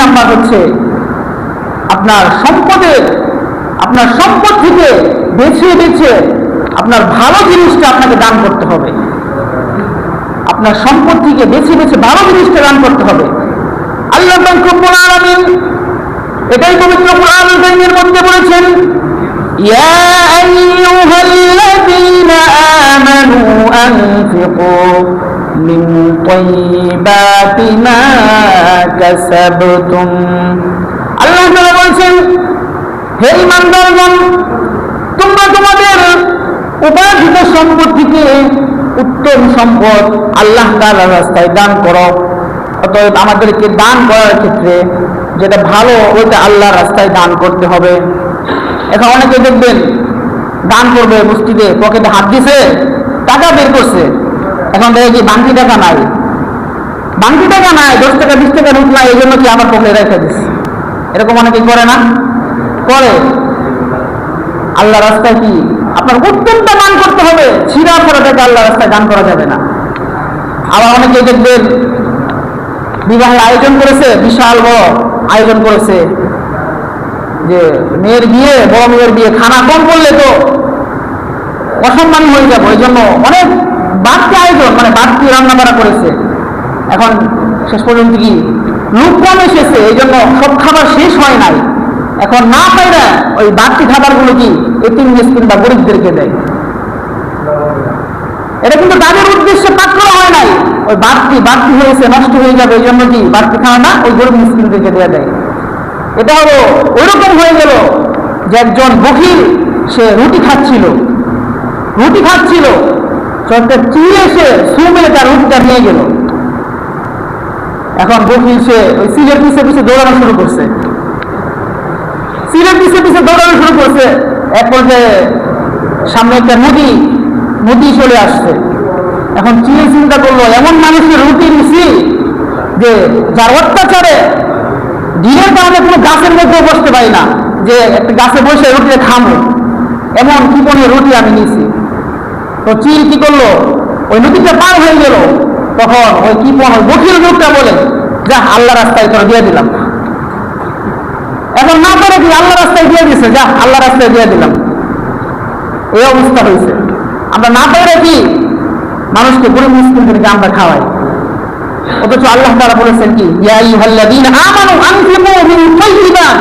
Number হচ্ছে আপনার সম্পদ থেকে বেছে বেছে আপনার ভালো জিনিসটা আপনাকে দান করতে হবে। আপনার সম্পদ থেকে বেছে বেছে ভালো জিনিসটা দান করতে হবে। আল্লাহ রব্বুল আলামিন এটাই পবিত্র কোরআনুল কারীমের মধ্যে বলেছেন, ইয়া আইয়ুহাল্লাযীনা আমানু আনফিকু মিন তাইয়্যিবাতি মা কাসাবতুম। আল্লাহ তাআলা বলেছেন, হে ঈমানদারগণ, তোমরা তোমাদের উপার্জিত সম্পদ থেকে উত্তম সম্পদ আল্লাহ তাআলার রাস্তায় দান করো। অতএব আমাদেরকে দান করার ক্ষেত্রে যেটা ভালো ওইটা আল্লাহর রাস্তায় দান করতে হবে। এখন অনেকে দেখবেন দান করবে, মসজিদে পকেটে হাত দিছে, টাকা বের করছে, এখন দেখে কি বাংকি টাকা নাই, 10 টাকা 20 টাকা নোট নাই, এই জন্য কি আমার পকেটে রেখে দিচ্ছে। এরকম অনেকে করে না? করে। আল্লাহ রাস্তায় কি আপনার উত্তমটা দান করতে হবে, ছিঁড়া ফোড়া টাকা আল্লাহ রাস্তায় দান করা যাবে না। আবার অনেকে দেখবেন বিবাহের আয়োজন করেছে, বিশাল বড় আয়োজন করেছে, যে মেয়ের বিয়ে, বড় মেয়ের বিয়ে, খানা কম করলে তো অসম্মানী হয়ে যাবো, এই জন্য অনেক বাড়তি আয়োজন, মানে বাড়তি রান্না বাড়া করেছে। এখন শেষ পর্যন্ত কি লোক কম এসেছে, এই জন্য সব খাবার শেষ হয় নাই। এখন না পাইরা ওই বাড়তি খাবারগুলো কি এতিম মিসকিন বা গরিবদেরকে দেয়। এটা কিন্তু তাদের উদ্দেশ্যে পাক করা হয় নাই, ওই বাড়তি হয়েছে, নষ্ট হয়ে যাবে, এই জন্য কি বাড়তি খাওয়া না, ওই গরিব মিসকিনদেরকে দেওয়া দেয়। এটা হলো ওইরকম হয়ে গেল যে একজন বখিল, সে রুটি খাচ্ছিল, একটা চিড়ে এসে সুমে তার রুটিটা নিয়ে গেল। এখন বখিল সে ওই চিড়ের পিছে পিছে দৌড়ানো শুরু করছে, এক পর্যায়ে সামনে একটা নদী চলে আসছে। এখন চিড়ে চিন্তা করলো, এমন মানুষের রুটি নিছি যে যার অত্যাচারে দিনের কারণে কোনো গাছের মধ্যে বসতে পারি না, যে একটা গাছে বসে রুটিটা খামো, এমন কিপনের রুটি আমি নিছি। তো চিল কি করলো, ওই নদীটা পার হয়ে গেল। তখন ওই কিপন, ওই বখিল লোকটা বলে, যা আল্লাহ রাস্তায় তোরা দিয়ে দিলাম। এখন না করে কি আল্লাহ রাস্তায় দিয়ে দিছে, যা আল্লাহ রাস্তায় দিয়ে দিলাম। এই অবস্থা হয়েছে। আমরা না পারে কি মানুষকে গরিব মিসকিনদেরকে আমরা খাওয়াই, অথচ আল্লাহ তাআলা বলেছেন কি, ইয়া আইয়ুহাল্লাযীনা আমানু আনফিকু মিন তাইয়্যিবাত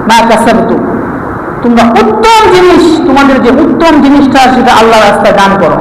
মা কাসাবতুম। তোমরা উত্তম জিনিস, তোমাদের যে উত্তম জিনিসটা সেটা আল্লাহর রাস্তায় দান করো।